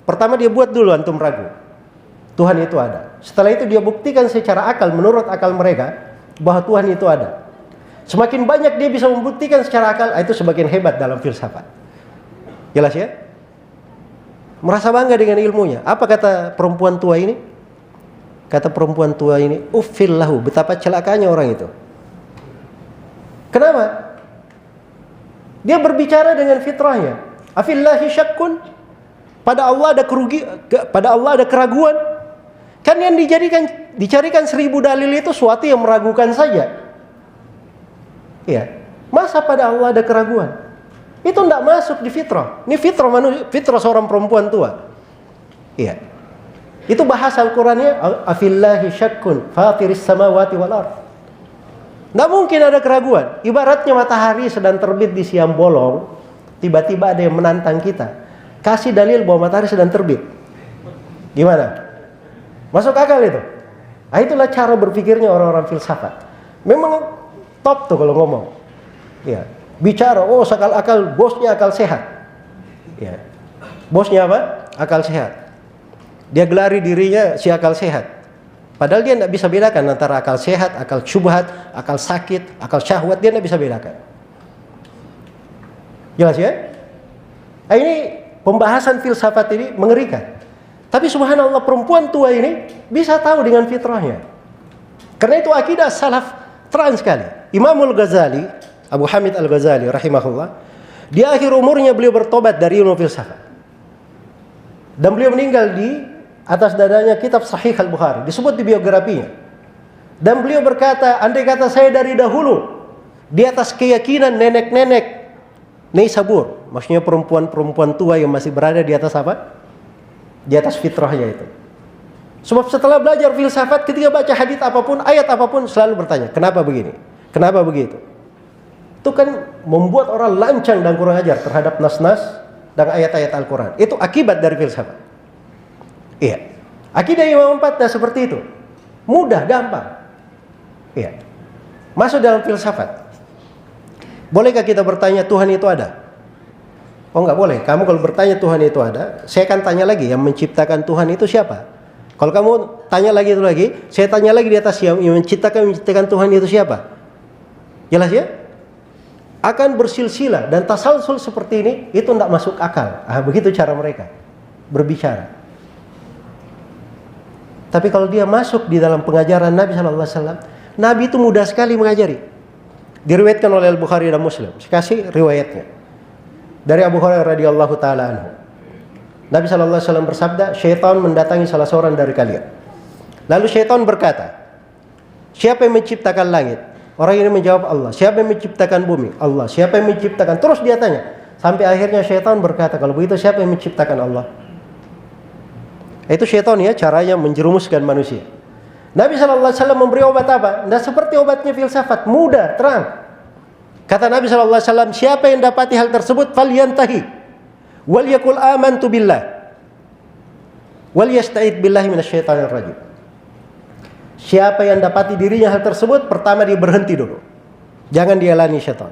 Pertama dia buat dulu antum ragu. Tuhan itu ada. Setelah itu dia buktikan secara akal, menurut akal mereka, bahwa Tuhan itu ada. Semakin banyak dia bisa membuktikan secara akal, itu semakin hebat dalam filsafat. Jelas ya? Merasa bangga dengan ilmunya. Apa kata perempuan tua ini? Kata perempuan tua ini, uffil lahu, betapa celakanya orang itu. Kenapa? Dia berbicara dengan fitrahnya. Afillahi syakkun, pada Allah ada keraguan. Kan yang dicarikan 1000 dalil itu suatu yang meragukan saja. Ya, masa pada Allah ada keraguan? Itu tidak masuk di fitrah. Ini fitrah manusia, fitrah seorang perempuan tua. Iya. Itu bahasa Al-Qur'annya, afillahi syakkun fatiris samawati wal ard. Tidak mungkin ada keraguan. Ibaratnya matahari sedang terbit di siang bolong, tiba-tiba ada yang menantang kita. Kasih dalil bahwa matahari sedang terbit. Gimana? Masuk akal itu? Nah, itulah cara berpikirnya orang-orang filsafat. Memang top tuh kalau ngomong. Ya. Bicara, oh akal bosnya akal sehat. Ya. Bosnya apa? Akal sehat. Dia gelari dirinya si akal sehat. Padahal dia tidak bisa bedakan antara akal sehat, akal syubhat, akal sakit, akal syahwat. Dia tidak bisa bedakan. Jelas ya? Nah, ini pembahasan filsafat ini mengerikan. Tapi subhanallah perempuan tua ini bisa tahu dengan fitrahnya. Karena itu akidah salaf terang sekali. Imamul Ghazali, Abu Hamid Al-Ghazali rahimahullah, di akhir umurnya beliau bertobat dari ilmu filsafat. Dan beliau meninggal di atas dadanya kitab Sahih Al-Bukhari, disebut di biografinya. Dan beliau berkata, andai kata saya dari dahulu di atas keyakinan nenek-nenek Naisabur, maksudnya perempuan-perempuan tua yang masih berada di atas apa? Di atas fitrahnya itu. Sebab setelah belajar filsafat, ketika baca hadis apapun, ayat apapun, selalu bertanya, kenapa begini? Kenapa begitu? Itu kan membuat orang lancang dan kurang ajar terhadap nas-nas dan ayat-ayat Al-Quran. Itu akibat dari filsafat. Iya. Akidah Imam Empat seperti itu. Mudah, gampang. Iya. Masuk dalam filsafat. Bolehkah kita bertanya Tuhan itu ada? Oh enggak boleh. Kamu kalau bertanya Tuhan itu ada, saya akan tanya lagi, yang menciptakan Tuhan itu siapa? Kalau kamu tanya lagi itu lagi, saya tanya lagi di atas, yang menciptakan Tuhan itu siapa? Jelas ya? Akan bersilsilah dan tasalsul seperti ini, itu tidak masuk akal. Begitu cara mereka berbicara. Tapi kalau dia masuk di dalam pengajaran Nabi SAW, Nabi itu mudah sekali mengajari. Diriwayatkan oleh Al-Bukhari dan Muslim. Saya kasih riwayatnya. Dari Abu Hurairah radhiyallahu taala anhu. Nabi SAW bersabda, syaitan mendatangi salah seorang dari kalian. Lalu syaitan berkata, siapa yang menciptakan langit? Orang ini menjawab Allah. Siapa yang menciptakan bumi? Allah. Siapa yang menciptakan? Terus dia tanya. Sampai akhirnya syaitan berkata, kalau begitu siapa yang menciptakan Allah? Itu syaitan ya, caranya menjerumuskan manusia. Nabi SAW memberi obat apa? Tidak seperti obatnya filsafat. Mudah, terang. Kata Nabi SAW, siapa yang dapati hal tersebut, falyantahi. Wal yakul amantu billah. Wal yasta'id billahi minasyaitanir rajim. Siapa yang dapati dirinya hal tersebut, pertama dia berhenti dulu. Jangan dialani syaitan.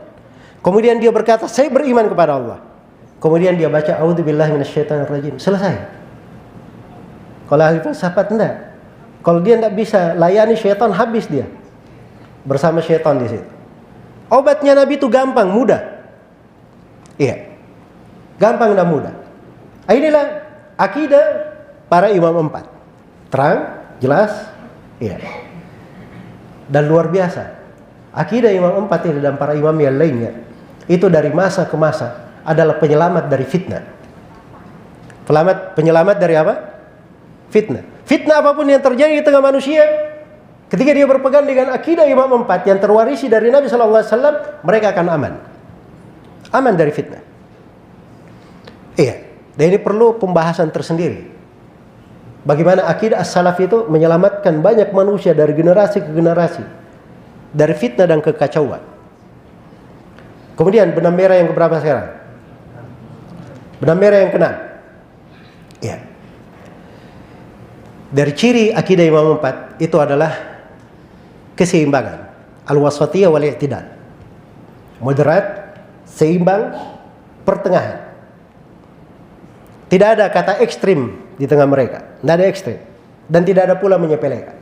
Kemudian dia berkata, saya beriman kepada Allah. Kemudian dia baca, a'udzubillahi minasyaitonirrajim. Selesai. Kalau ahli filsafat enggak. Kalau dia enggak bisa layani syaitan, habis dia bersama syaitan di situ. Obatnya Nabi itu gampang, mudah. Iya. Gampang dan mudah. Inilah akidah para imam 4. Terang, jelas, iya. Dan luar biasa. Akidah imam 4 ini dan para imam yang lainnya itu dari masa ke masa adalah penyelamat dari fitnah. Penyelamat dari apa? Fitnah. Fitnah apapun yang terjadi di tengah manusia, ketika dia berpegang dengan akidah imam 4 yang terwarisi dari Nabi SAW, mereka akan aman. Aman dari fitnah. Iya. Dan ini perlu pembahasan tersendiri. Bagaimana akidah as-salaf itu menyelamatkan banyak manusia dari generasi ke generasi, dari fitnah dan kekacauan. Kemudian benang merah yang keberapa sekarang? Benang merah yang ke-6. Ya. Dari ciri akidah imam 4 itu adalah keseimbangan. Al-wasatiyah wal i'tidal. Moderat, seimbang, pertengahan. Tidak ada kata ekstrim di tengah mereka. Tidak ada ekstrim. Dan tidak ada pula menyepelekan.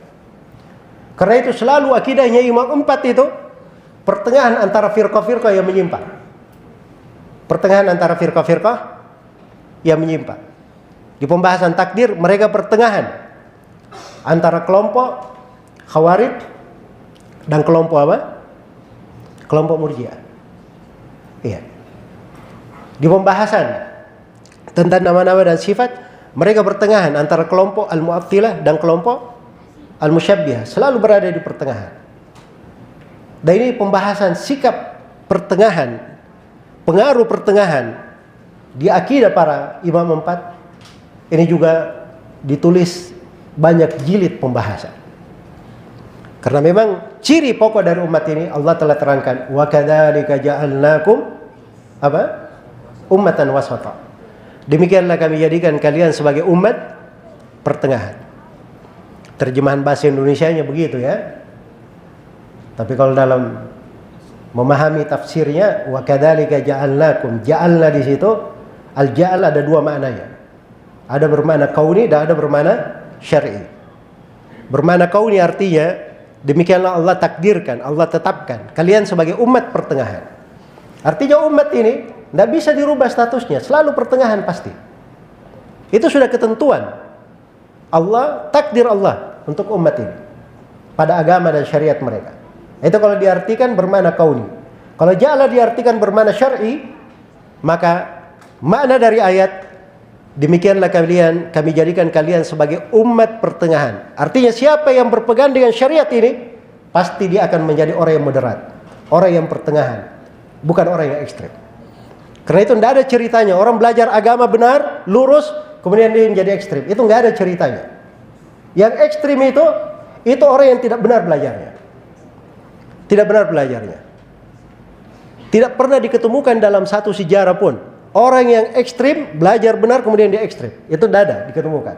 Karena itu selalu akidahnya imam 4 itu pertengahan antara firqah-firqah yang menyimpang. Pertengahan antara firqah-firqah yang menyimpang. Di pembahasan takdir mereka pertengahan antara kelompok Khawarij dan kelompok apa? Kelompok Murji'ah. Iya. Di pembahasan tentang nama-nama dan sifat mereka pertengahan antara kelompok Al-Mu'attilah dan kelompok Al-Musyabbihah, selalu berada di pertengahan. Dan ini pembahasan sikap pertengahan, pengaruh pertengahan di akidah para imam 4. Ini juga ditulis banyak jilid pembahasan. Karena memang ciri pokok dari umat ini Allah telah terangkan, wa kadzalika ja'alnakum apa? Ummatan wasata. Demikianlah kami jadikan kalian sebagai umat pertengahan. Terjemahan bahasa Indonesianya begitu ya. Tapi kalau dalam memahami tafsirnya, wa kadzalika ja'alnakum, ja'alna di situ al-ja'al ada dua maknanya. Ada bermakna kauni dan ada bermakna syar'i. Bermakna kauni artinya demikianlah Allah takdirkan, Allah tetapkan kalian sebagai umat pertengahan. Artinya umat ini tidak bisa dirubah statusnya, selalu pertengahan pasti. Itu sudah ketentuan Allah, takdir Allah untuk umat ini pada agama dan syariat mereka. Itu kalau diartikan bermakna kauni. Kalau ja'ala diartikan bermakna syar'i, maka makna dari ayat demikianlah kami jadikan kalian sebagai umat pertengahan. Artinya siapa yang berpegang dengan syariat ini pasti dia akan menjadi orang yang moderat, orang yang pertengahan, bukan orang yang ekstrem. Karena itu tidak ada ceritanya orang belajar agama benar, lurus, kemudian dia menjadi ekstrem. Itu nggak ada ceritanya. Yang ekstrem itu orang yang tidak benar belajarnya. Tidak benar belajarnya. Tidak pernah diketemukan dalam satu sejarah pun orang yang ekstrem belajar benar kemudian dia ekstrem. Itu tidak ada diketemukan.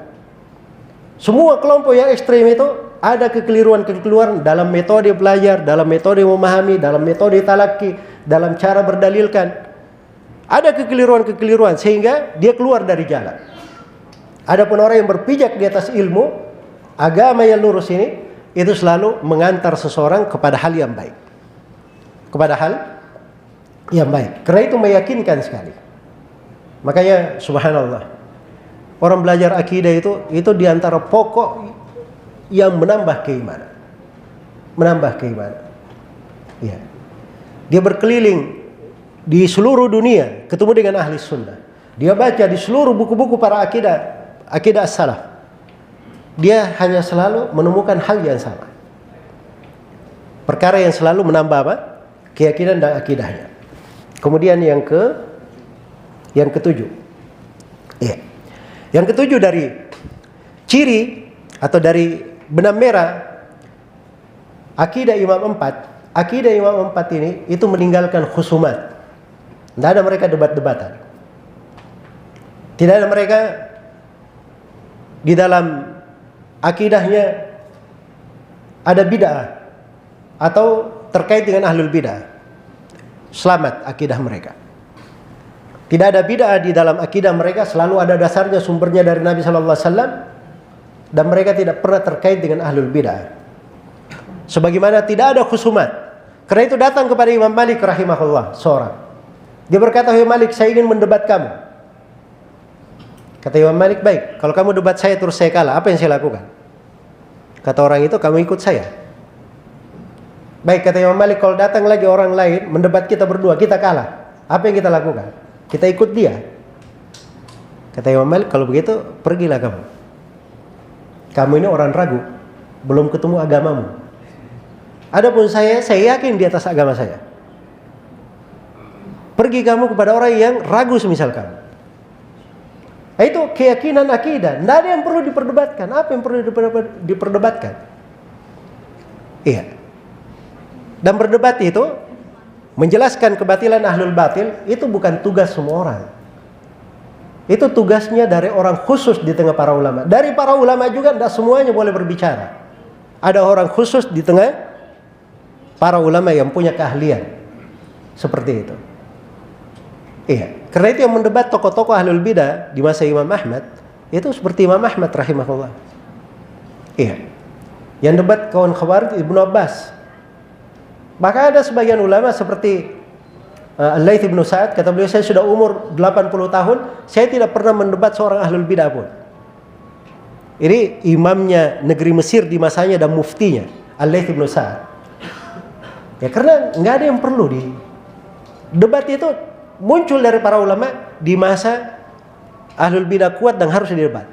Semua kelompok yang ekstrem itu ada kekeliruan-kekeliruan dalam metode belajar, dalam metode memahami, dalam metode talaki, dalam cara berdalilkan. Ada kekeliruan-kekeliruan sehingga dia keluar dari jalan. Adapun orang yang berpijak di atas ilmu, agama yang lurus ini, itu selalu mengantar seseorang kepada hal yang baik. Kepada hal yang baik. Karena itu meyakinkan sekali. Makanya subhanallah, orang belajar akidah itu diantara pokok yang menambah keimanan. Menambah keimanan. Ya. Dia berkeliling di seluruh dunia ketemu dengan ahli sunnah. Dia baca di seluruh buku-buku para akidah as-salaf. Dia hanya selalu menemukan hal yang sama. Perkara yang selalu menambah apa? Keyakinan dan akidahnya. Kemudian yang ketujuh. Ya. Yang ketujuh dari ciri atau dari benang merah akidah Imam 4. Akidah Imam 4 ini itu meninggalkan khusumat. Tidak ada mereka debat-debatan. Tidak ada mereka di dalam akidahnya ada bid'ah atau terkait dengan ahlul bid'ah, selamat akidah mereka. Tidak ada bid'ah di dalam akidah mereka, selalu ada dasarnya, sumbernya dari Nabi sallallahu alaihi wasallam, dan mereka tidak pernah terkait dengan ahlul bid'ah. Sebagaimana tidak ada khusumat. Karena itu datang kepada Imam Malik rahimahullah seorang. Dia berkata, "Wahai Malik, saya ingin mendebat kamu." Kata Imam Malik, "Baik, kalau kamu debat saya terus saya kalah, apa yang saya lakukan?" Kata orang itu, "Kamu ikut saya." "Baik," kata Imam Malik, "kalau datang lagi orang lain mendebat kita berdua, kita kalah, apa yang kita lakukan?" "Kita ikut dia." Kata Imam Malik, "Kalau begitu pergilah kamu. Kamu ini orang ragu, belum ketemu agamamu. Adapun saya yakin di atas agama saya. Pergi kamu kepada orang yang ragu semisal kamu." Itu keyakinan akidah. Tidak ada yang perlu diperdebatkan. Apa yang perlu diperdebatkan? Iya. Dan berdebat itu, menjelaskan kebatilan ahlul batil, itu bukan tugas semua orang. Itu tugasnya dari orang khusus di tengah para ulama. Dari para ulama juga tidak semuanya boleh berbicara. Ada orang khusus di tengah para ulama yang punya keahlian seperti itu. Iya. Karena itu yang mendebat tokoh-tokoh ahlul bidah di masa Imam Ahmad itu seperti Imam Ahmad rahimahullah. Iya. Yang debat kawan Khawarij Ibnu Abbas. Maka ada sebagian ulama seperti Al-Laits bin Sa'ad, kata beliau, "Saya sudah umur 80 tahun, saya tidak pernah mendebat seorang ahlul bidah pun." Ini imamnya negeri Mesir di masanya dan muftinya, Al-Laits bin Sa'ad. Ya karena nggak ada yang perlu di debat itu muncul dari para ulama di masa ahlul bidah kuat dan harus didebat.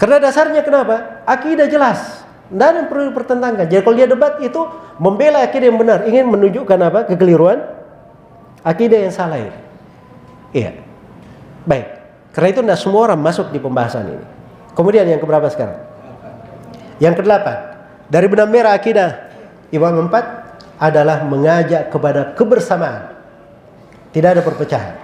Karena dasarnya kenapa? Akidah jelas, tidak ada yang perlu dipertentangkan. Jadi kalau dia debat itu membela akidah yang benar, ingin menunjukkan apa? Kekeliruan akidah yang salah ini. Iya. Baik. Karena itu tidak semua orang masuk di pembahasan ini. Kemudian yang keberapa sekarang? Yang kedelapan. Dari benang merah akidah Imam 4 adalah mengajak kepada kebersamaan. Tidak ada perpecahan.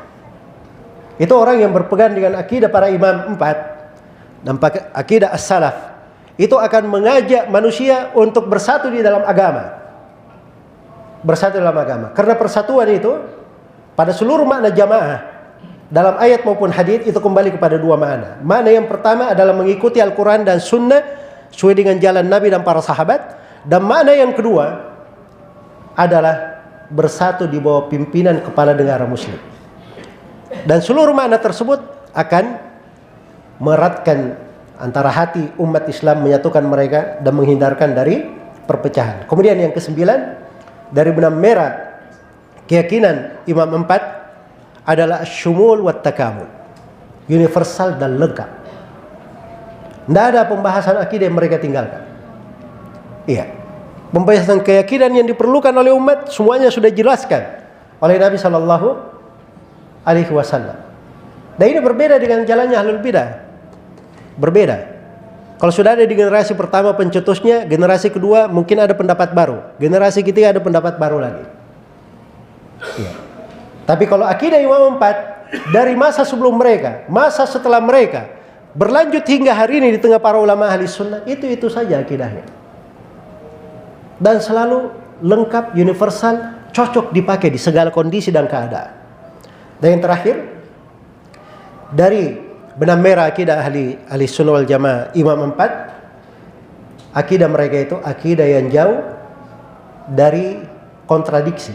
Itu orang yang berpegang dengan akidah para imam 4 dan akidah as-salaf, itu akan mengajak manusia untuk bersatu di dalam agama. Bersatu dalam agama. Karena persatuan itu pada seluruh makna jamaah dalam ayat maupun hadits itu kembali kepada dua makna. Makna yang pertama adalah mengikuti Al-Quran dan Sunnah sesuai dengan jalan Nabi dan para sahabat. Dan makna yang kedua adalah bersatu di bawah pimpinan kepala negara muslim. Dan seluruh makna tersebut akan meratkan antara hati umat Islam, menyatukan mereka dan menghindarkan dari perpecahan. Kemudian yang kesembilan, dari benang merah keyakinan Imam 4 adalah syumul wa takamul, universal dan lengkap. Tidak ada pembahasan akidah yang mereka tinggalkan. Iya. Pembahasan keyakinan yang diperlukan oleh umat semuanya sudah dijelaskan oleh Nabi sallallahu alaihi wasallam. Dan ini berbeda dengan jalannya ahlul bidah. Berbeda. Kalau sudah ada di generasi pertama pencetusnya, generasi kedua mungkin ada pendapat baru, generasi ketiga ada pendapat baru lagi. Ya. Tapi kalau akidah Imam 4 dari masa sebelum mereka, masa setelah mereka, berlanjut hingga hari ini di tengah para ulama ahli sunnah, itu saja akidahnya. Dan selalu lengkap, universal, cocok dipakai di segala kondisi dan keadaan. Dan yang terakhir, dari benang merah akidah ahli sunnah wal jamaah Imam 4, akidah mereka itu akidah yang jauh dari kontradiksi,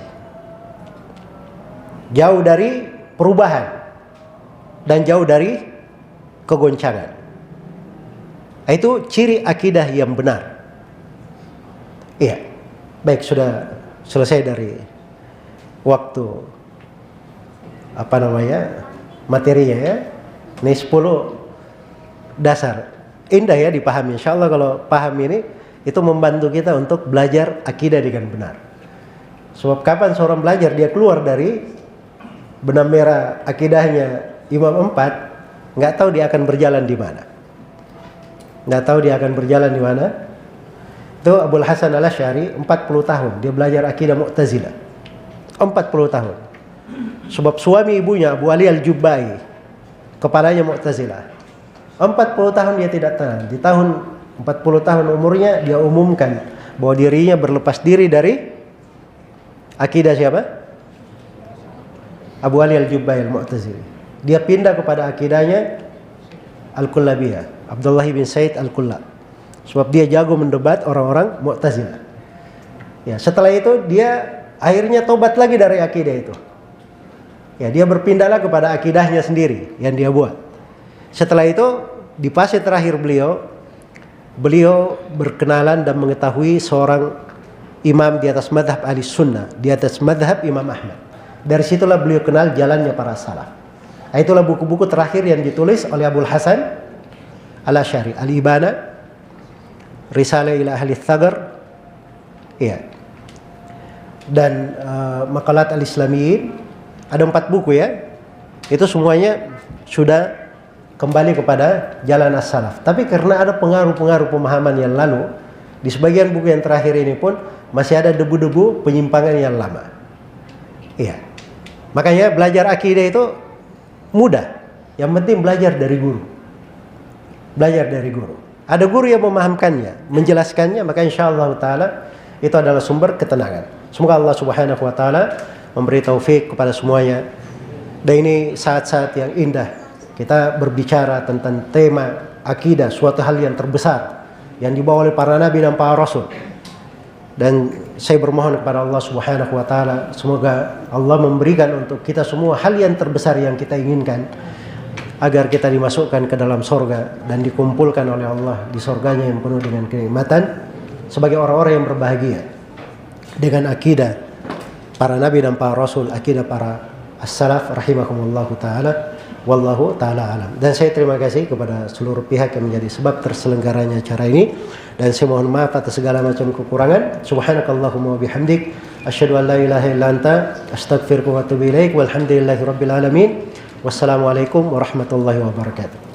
jauh dari perubahan, dan jauh dari kegoncangan. Itu ciri akidah yang benar. Iya, baik, sudah selesai dari waktu materinya ya. Ini 10 dasar. Indah ya dipahami. Insya Allah kalau paham ini, itu membantu kita untuk belajar akidah dengan benar. Sebab kapan seorang belajar, dia keluar dari benang merah akidahnya Imam 4, nggak tahu dia akan berjalan di mana. Nggak tahu dia akan berjalan di mana. Itu Abul Hasan Al-Asy'ari 40 tahun dia belajar akidah Mu'tazilah. 40 tahun. Sebab suami ibunya Abu Ali Al-Jubbai kepalanya Mu'tazilah. 40 tahun dia tidak tenang. Di tahun 40 tahun umurnya dia umumkan bahwa dirinya berlepas diri dari akidah siapa? Abu Ali Al-Jubbai Al-Mu'tazili. Dia pindah kepada akidahnya Al-Kullabiyah, Abdullah bin Said Al-Kullab. Sebab dia jago mendebat orang-orang Mu'tazilah. Ya, setelah itu dia akhirnya tobat lagi dari akidah itu. Ya, dia berpindahlah kepada akidahnya sendiri yang dia buat. Setelah itu di fase terakhir beliau berkenalan dan mengetahui seorang imam di atas madhab ahli sunnah, di atas madhab Imam Ahmad. Dari situlah beliau kenal jalannya para salaf. Itulah buku-buku terakhir yang ditulis oleh Abul Hasan Al-Asy'ari, Al-Ibana, Risalah ila Ahli Thagar, ya, dan Maqalat Al-Islamiyin. Ada 4 buku ya. Itu semuanya sudah kembali kepada jalan as-salaf. Tapi karena ada pengaruh-pengaruh pemahaman yang lalu, di sebagian buku yang terakhir ini pun masih ada debu-debu penyimpangan yang lama. Iya. Makanya belajar akidah itu mudah. Yang penting belajar dari guru. Belajar dari guru. Ada guru yang memahamkannya, menjelaskannya, maka insyaallah taala itu adalah sumber ketenangan. Semoga Allah Subhanahu wa taala memberi taufik kepada semuanya. Dan ini saat-saat yang indah kita berbicara tentang tema akidah, suatu hal yang terbesar yang dibawa oleh para nabi dan para rasul. Dan saya bermohon kepada Allah Subhanahu wa taala, semoga Allah memberikan untuk kita semua hal yang terbesar yang kita inginkan, agar kita dimasukkan ke dalam sorga dan dikumpulkan oleh Allah di sorganya yang penuh dengan kenikmatan sebagai orang-orang yang berbahagia dengan akidah para nabi dan para rasul, akidah para as-salaf rahimahumullahu taala. Wallahu taala alam. Dan saya terima kasih kepada seluruh pihak yang menjadi sebab terselenggaranya acara ini, dan saya mohon maaf atas segala macam kekurangan. Subhanakallahumma wa bihamdik asyhadu an la ilaha illa anta astaghfiruka wa atubu ilaik. Walhamdulillahirabbil alamin. Wassalamualaikum warahmatullahi wabarakatuh.